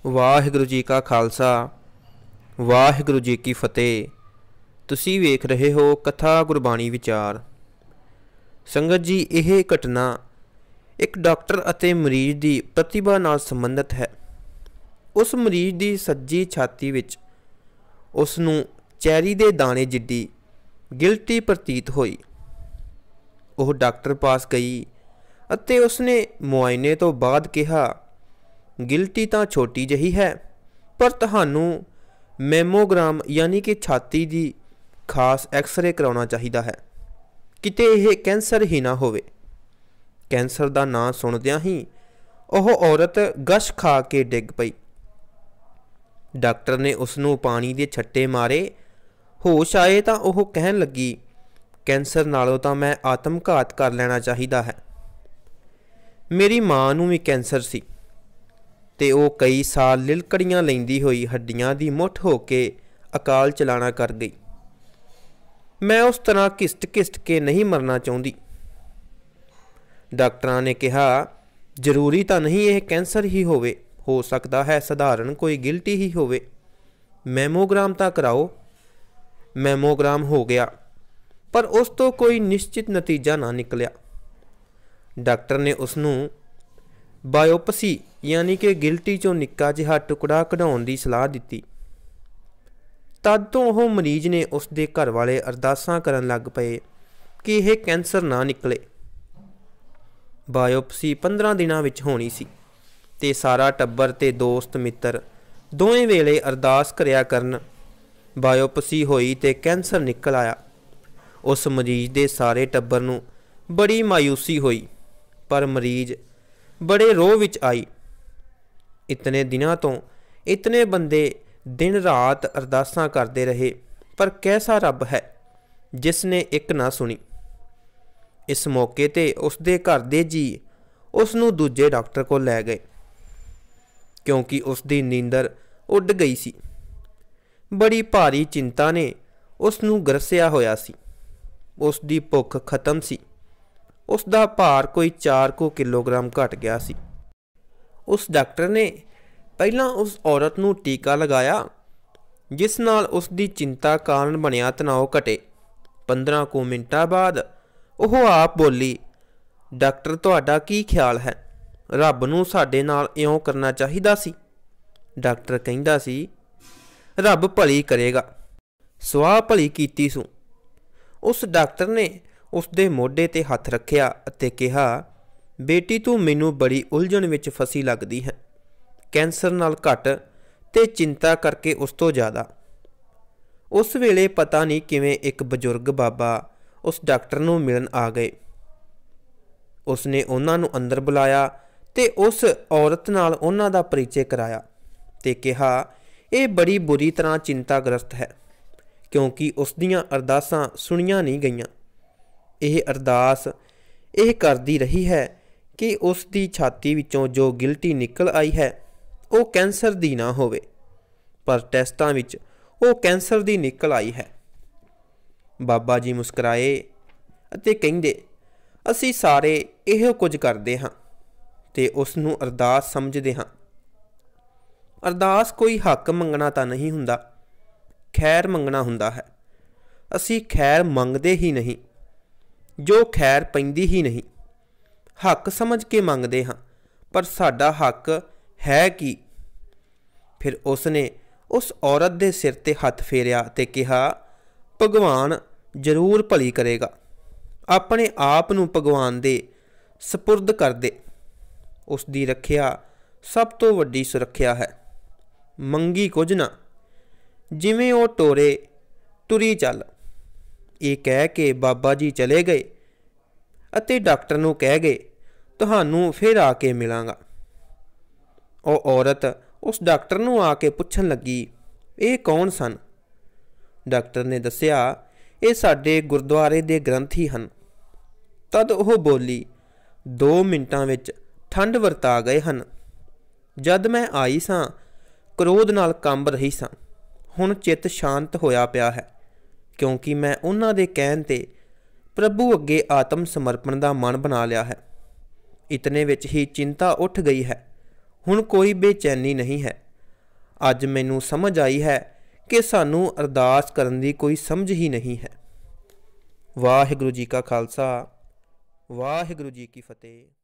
ਵਾਹਿਗੁਰੂ ਜੀ ਕਾ ਖਾਲਸਾ ਵਾਹਿਗੁਰੂ ਜੀ ਕੀ ਫਤਿਹ। ਤੁਸੀਂ ਵੇਖ ਰਹੇ ਹੋ ਕਥਾ ਗੁਰਬਾਣੀ ਵਿਚਾਰ। ਸੰਗਤ ਜੀ, ਇਹ ਘਟਨਾ ਇੱਕ ਡਾਕਟਰ ਅਤੇ ਮਰੀਜ਼ ਦੀ ਪ੍ਰਤਿਭਾ ਨਾਲ ਸੰਬੰਧਿਤ ਹੈ। ਉਸ ਮਰੀਜ਼ ਦੀ ਸੱਜੀ ਛਾਤੀ ਵਿੱਚ ਉਸ ਨੂੰ ਚੈਰੀ ਦੇ ਦਾਣੇ ਜਿੱਡੀ ਗਿਲਟੀ ਪ੍ਰਤੀਤ ਹੋਈ। ਉਹ ਡਾਕਟਰ ਪਾਸ ਗਈ ਅਤੇ ਉਸਨੇ ਮੁਆਇਨੇ ਤੋਂ ਬਾਅਦ ਕਿਹਾ, ਗਿਲਟੀ ਤਾਂ ਛੋਟੀ ਜਿਹੀ ਹੈ, ਪਰ ਤੁਹਾਨੂੰ ਮੈਮੋਗ੍ਰਾਮ ਯਾਨੀ ਕਿ ਛਾਤੀ ਦੀ ਖਾਸ ਐਕਸਰੇ ਕਰਾਉਣਾ ਚਾਹੀਦਾ ਹੈ, ਕਿਤੇ ਇਹ ਕੈਂਸਰ ਹੀ ਨਾ ਹੋਵੇ। ਕੈਂਸਰ ਦਾ ਨਾਂ ਸੁਣਦਿਆਂ ਹੀ ਉਹ ਔਰਤ ਗਸ਼ ਖਾ ਕੇ ਡਿੱਗ ਪਈ। ਡਾਕਟਰ ਨੇ ਉਸ ਨੂੰ ਪਾਣੀ ਦੇ ਛੱਟੇ ਮਾਰੇ। ਹੋਸ਼ ਆਏ ਤਾਂ ਉਹ ਕਹਿਣ ਲੱਗੀ, ਕੈਂਸਰ ਨਾਲੋਂ ਤਾਂ ਮੈਂ ਆਤਮਘਾਤ ਕਰ ਲੈਣਾ ਚਾਹੀਦਾ ਹੈ। ਮੇਰੀ ਮਾਂ ਨੂੰ ਵੀ ਕੈਂਸਰ ਸੀ ਤੇ ਉਹ ਕਈ ਸਾਲ ਲਿਲਕੜੀਆਂ ਲੈਂਦੀ ਹੋਈ ਹੱਡੀਆਂ ਦੀ ਮੁੱਠ ਹੋ ਕੇ ਅਕਾਲ ਚਲਾਣਾ ਕਰ ਗਈ। ਮੈਂ ਉਸ ਤਰ੍ਹਾਂ ਘਿਸਟ ਕੇ ਨਹੀਂ ਮਰਨਾ ਚਾਹੁੰਦੀ। ਡਾਕਟਰਾਂ ਨੇ ਕਿਹਾ, ਜ਼ਰੂਰੀ ਤਾਂ ਨਹੀਂ ਇਹ ਕੈਂਸਰ ਹੀ ਹੋਵੇ, ਹੋ ਸਕਦਾ ਹੈ ਸਧਾਰਨ ਕੋਈ ਗਿਲਟੀ ਹੀ ਹੋਵੇ। ਮੈਮੋਗ੍ਰਾਮ ਤਾਂ ਕਰਾਓ। ਮੈਮੋਗ੍ਰਾਮ ਹੋ ਗਿਆ, ਪਰ ਉਸ ਤੋਂ ਕੋਈ ਨਿਸ਼ਚਿਤ ਨਤੀਜਾ ਨਾ ਨਿਕਲਿਆ। ਡਾਕਟਰ ਨੇ ਉਸ ਨੂੰ ਬਾਇਓਪਸੀ ਯਾਨੀ ਕਿ ਗਿਲਟੀ 'ਚੋਂ ਨਿੱਕਾ ਜਿਹਾ ਟੁਕੜਾ ਕਢਾਉਣ ਦੀ ਸਲਾਹ ਦਿੱਤੀ। ਤਦ ਤੋਂ ਉਹ ਮਰੀਜ਼ ਨੇ ਉਸ ਦੇ ਘਰ ਵਾਲੇ ਅਰਦਾਸਾਂ ਕਰਨ ਲੱਗ ਪਏ ਕਿ ਇਹ ਕੈਂਸਰ ਨਾ ਨਿਕਲੇ। ਬਾਇਓਪਸੀ 15 ਦਿਨਾਂ ਵਿੱਚ ਹੋਣੀ ਸੀ ਤੇ ਸਾਰਾ ਟੱਬਰ ਤੇ ਦੋਸਤ ਮਿੱਤਰ ਦੋਵੇਂ ਵੇਲੇ ਅਰਦਾਸ ਕਰਿਆ ਕਰਨ। ਬਾਇਓਪਸੀ ਹੋਈ ਤੇ ਕੈਂਸਰ ਨਿਕਲ ਆਇਆ। ਉਸ ਮਰੀਜ਼ ਦੇ ਸਾਰੇ ਟੱਬਰ ਨੂੰ ਬੜੀ ਮਾਯੂਸੀ ਹੋਈ, ਪਰ ਮਰੀਜ਼ ਬੜੇ ਰੋਹ ਵਿੱਚ ਆਈ। ਇਤਨੇ ਦਿਨਾਂ ਤੋਂ ਇਤਨੇ ਬੰਦੇ ਦਿਨ ਰਾਤ ਅਰਦਾਸਾਂ ਕਰਦੇ ਰਹੇ, ਪਰ ਕੈਸਾ ਰੱਬ ਹੈ ਜਿਸ ਨੇ ਇੱਕ ਨਾ ਸੁਣੀ। ਇਸ ਮੌਕੇ ਤੇ ਉਸ ਦੇ ਘਰ ਦੇ ਜੀ ਉਸ ਨੂੰ ਦੂਜੇ ਡਾਕਟਰ ਕੋਲ ਲੈ ਗਏ, ਕਿਉਂਕਿ ਉਸ ਦੀ ਨੀਂਦਰ ਉੱਡ ਗਈ ਸੀ। ਬੜੀ ਭਾਰੀ ਚਿੰਤਾ ਨੇ ਉਸ ਨੂੰ ਗਰਸਿਆ ਹੋਇਆ ਸੀ। ਉਸ ਦੀ ਭੁੱਖ ਖਤਮ ਸੀ। ਉਸ ਦਾ ਭਾਰ ਕੋਈ 4 ਕਿਲੋਗ੍ਰਾਮ ਘਟ ਗਿਆ ਸੀ। ਉਸ ਡਾਕਟਰ ਨੇ ਪਹਿਲਾਂ ਉਸ ਔਰਤ ਨੂੰ ਟੀਕਾ ਲਗਾਇਆ, ਜਿਸ ਨਾਲ ਉਸ ਦੀ ਚਿੰਤਾ ਕਾਰਨ ਬਣਿਆ ਤਣਾਅ ਘਟੇ। 15 ਮਿੰਟਾਂ ਬਾਅਦ ਉਹ ਆਪ ਬੋਲੀ, ਡਾਕਟਰ ਤੁਹਾਡਾ ਕੀ ਖਿਆਲ ਹੈ, ਰੱਬ ਨੂੰ ਸਾਡੇ ਨਾਲ ਇਉਂ ਕਰਨਾ ਚਾਹੀਦਾ ਸੀ? ਡਾਕਟਰ ਕਹਿੰਦਾ ਸੀ, ਰੱਬ ਭਲੀ ਕਰੇਗਾ, ਸਵਾਹ ਭਲੀ ਕੀਤੀ ਸੂ। ਉਸ ਡਾਕਟਰ ਨੇ ਉਸ ਦੇ ਮੋਢੇ 'ਤੇ ਹੱਥ ਰੱਖਿਆ ਅਤੇ ਕਿਹਾ, ਬੇਟੀ ਤੂੰ ਮੈਨੂੰ ਬੜੀ ਉਲਝਣ ਵਿੱਚ ਫਸੀ ਲੱਗਦੀ ਹੈ, ਕੈਂਸਰ ਨਾਲ ਘੱਟ ਤੇ ਚਿੰਤਾ ਕਰਕੇ ਉਸ ਤੋਂ ਜ਼ਿਆਦਾ। ਉਸ ਵੇਲੇ ਪਤਾ ਨਹੀਂ ਕਿਵੇਂ ਇੱਕ ਬਜ਼ੁਰਗ ਬਾਬਾ ਉਸ ਡਾਕਟਰ ਨੂੰ ਮਿਲਣ ਆ ਗਏ। ਉਸ ਨੇ ਉਹਨਾਂ ਨੂੰ ਅੰਦਰ ਬੁਲਾਇਆ ਤੇ ਉਸ ਔਰਤ ਨਾਲ ਉਹਨਾਂ ਦਾ ਪਰਿਚੈ ਕਰਾਇਆ ਤੇ ਕਿਹਾ, ਇਹ ਬੜੀ ਬੁਰੀ ਤਰ੍ਹਾਂ ਚਿੰਤਾਗ੍ਰਸਤ ਹੈ, ਕਿਉਂਕਿ ਉਸ ਦੀਆਂ ਅਰਦਾਸਾਂ ਸੁਣੀਆਂ ਨਹੀਂ ਗਈਆਂ। ਇਹ ਅਰਦਾਸ ਇਹ ਕਰਦੀ ਰਹੀ ਹੈ ਕਿ ਉਸ ਦੀ ਛਾਤੀ ਵਿੱਚੋਂ ਜੋ ਗਿਲਟੀ ਨਿਕਲ ਆਈ ਹੈ ਉਹ ਕੈਂਸਰ ਦੀ ਨਾ ਹੋਵੇ, ਪਰ ਟੈਸਟਾਂ ਵਿੱਚ ਉਹ ਕੈਂਸਰ ਦੀ ਨਿਕਲ ਆਈ ਹੈ। ਬਾਬਾ ਜੀ ਮੁਸਕਰਾਏ ਅਤੇ ਕਹਿੰਦੇ, ਅਸੀਂ ਸਾਰੇ ਇਹੋ ਕੁਝ ਕਰਦੇ ਹਾਂ ਤੇ ਉਸ ਨੂੰ ਅਰਦਾਸ ਸਮਝਦੇ ਹਾਂ। ਅਰਦਾਸ ਕੋਈ ਹੱਕ ਮੰਗਣਾ ਤਾਂ ਨਹੀਂ ਹੁੰਦਾ, ਖੈਰ ਮੰਗਣਾ ਹੁੰਦਾ ਹੈ। ਅਸੀਂ ਖੈਰ ਮੰਗਦੇ ਹੀ ਨਹੀਂ, ਜੋ ਖੈਰ ਪੈਂਦੀ ਹੀ ਨਹੀਂ। ਹੱਕ ਸਮਝ ਕੇ ਮੰਗਦੇ ਹਾਂ, ਪਰ ਸਾਡਾ ਹੱਕ ਹੈ ਕੀ? ਫਿਰ ਉਸ ਨੇ ਉਸ ਔਰਤ ਦੇ ਸਿਰ 'ਤੇ ਹੱਥ ਫੇਰਿਆ ਤੇ ਕਿਹਾ, ਭਗਵਾਨ ਜ਼ਰੂਰ ਭਲੀ ਕਰੇਗਾ। ਆਪਣੇ ਆਪ ਨੂੰ ਭਗਵਾਨ ਦੇ ਸਪੁਰਦ ਕਰ ਦੇ। ਉਸ ਦੀ ਰੱਖਿਆ ਸਭ ਤੋਂ ਵੱਡੀ ਸੁਰੱਖਿਆ ਹੈ। ਮੰਗੀ ਕੁਝ ਨਾ, ਜਿਵੇਂ ਉਹ ਟੋਰੇ ਤੁਰੀ ਚੱਲ। ਇਹ ਕਹਿ ਕੇ ਬਾਬਾ ਜੀ ਚਲੇ ਗਏ ਅਤੇ ਡਾਕਟਰ ਨੂੰ ਕਹਿ ਗਏ, ਤੁਹਾਨੂੰ ਫਿਰ ਆ ਕੇ ਮਿਲਾਂਗਾ। ਉਹ ਔਰਤ ਉਸ ਡਾਕਟਰ ਨੂੰ ਆ ਕੇ ਪੁੱਛਣ ਲੱਗੀ, ਇਹ ਕੌਣ ਸਨ? ਡਾਕਟਰ ਨੇ ਦੱਸਿਆ, ਇਹ ਸਾਡੇ ਗੁਰਦੁਆਰੇ ਦੇ ਗ੍ਰੰਥੀ ਹਨ। ਤਦ ਉਹ ਬੋਲੀ, 2 ਮਿੰਟਾਂ ਵਿੱਚ ਠੰਡ ਵਰਤਾ ਗਏ ਹਨ। ਜਦ ਮੈਂ ਆਈ ਸਾਂ ਕ੍ਰੋਧ ਨਾਲ ਕੰਬ ਰਹੀ ਸਾਂ, ਹੁਣ ਚਿੱਤ ਸ਼ਾਂਤ ਹੋਇਆ ਪਿਆ ਹੈ, ਕਿਉਂਕਿ ਮੈਂ ਉਹਨਾਂ ਦੇ ਕਹਿਣ 'ਤੇ ਪ੍ਰਭੂ ਅੱਗੇ ਆਤਮ ਸਮਰਪਣ ਦਾ ਮਨ ਬਣਾ ਲਿਆ ਹੈ। ਇਤਨੇ ਵਿੱਚ ਹੀ ਚਿੰਤਾ ਉੱਠ ਗਈ ਹੈ। ਹੁਣ ਕੋਈ ਬੇਚੈਨੀ ਨਹੀਂ ਹੈ। ਅੱਜ ਮੈਨੂੰ ਸਮਝ ਆਈ ਹੈ ਕਿ ਸਾਨੂੰ ਅਰਦਾਸ ਕਰਨ ਦੀ ਕੋਈ ਸਮਝ ਹੀ ਨਹੀਂ ਹੈ। ਵਾਹਿਗੁਰੂ ਜੀ ਕਾ ਖਾਲਸਾ, ਵਾਹਿਗੁਰੂ ਜੀ ਕੀ ਫਤਿਹ।